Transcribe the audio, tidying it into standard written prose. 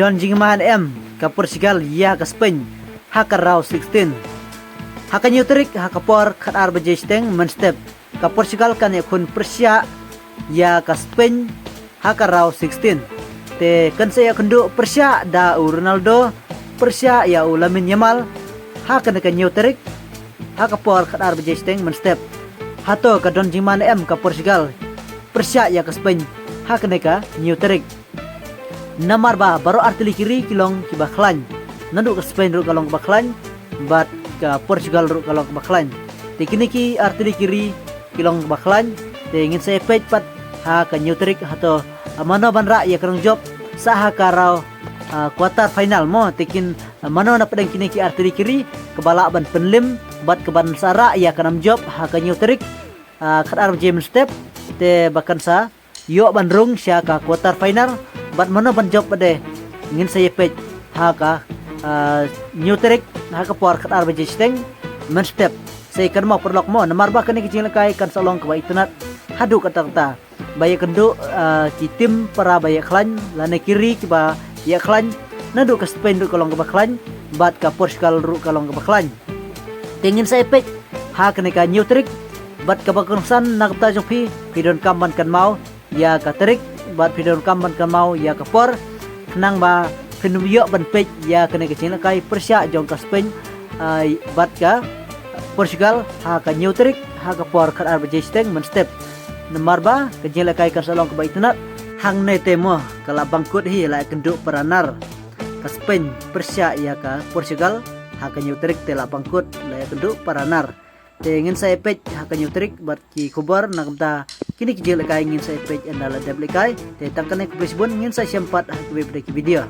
Don Jingman M ka Portugal ya ka Spain haka raw 16 haka Newtrik haka por kat arbejesteng menstep ka Portugal kan yakun Persia ya ka Spain haka raw 16 te kan saya kendu Persia da Ronaldo Persia ya Lamine Yamal haka ka Newtrik haka por kat arbejesteng menstep hato ka Don Jingman M ka Portugal Persia ya ka Spain haka ka Newtrik Namar ba baru artili kiri kilong kibaklan nanduk ke Spain ru kalong kibaklan bat ke Portugal ru kalong kibaklan te kini ki artili kiri kilong kibaklan te ingin saya pej pat ha ka Newtrik atau mano banra ya karong job saha karau quarter final mo tekin mano na padang kini ki artili kiri kebala ban penlim bat ke ban sara ya kanam job ha ka Newtrik kadar James step te bahkan sa yo bandrung sia ka quarter final bat mana ban job pada ingin saya pej haka Newtrik haka por kadar bejesteng men step saya kan mau perlok mo namar ba kani kecil kai kan salong ke internet hadu kata baya kendu ki tim para baya klan lane kiri kiba ya klan nadu ke Spain ru kalong ke baklan bat ka Portugal ru kalong ke baklan ingin saya pej haka ni ka Newtrik bat ka bakungsan nakta jopi pidon kamban kan mau ya ka Trik bat pidon kamban kan mau ya ka por nang ba pinumyo ban pej ya kene kecil kai Persia jong ka Spain bat ka Portugal ha ka Newtrik ha ka por kar arbejesteng men step nomor ba kecil kai kan salong ke baitna hang ne temo kala bangkut hi la kenduk peranar ka Spain Persia ya ka Portugal ha ka Newtrik tela bangkut la kenduk peranar te ingin saya pej ha ka Newtrik bat ki kubar nakamta kini kecil kai ingin saya pej andala double kai te tangkane kubisbun ingin saya sempat ha video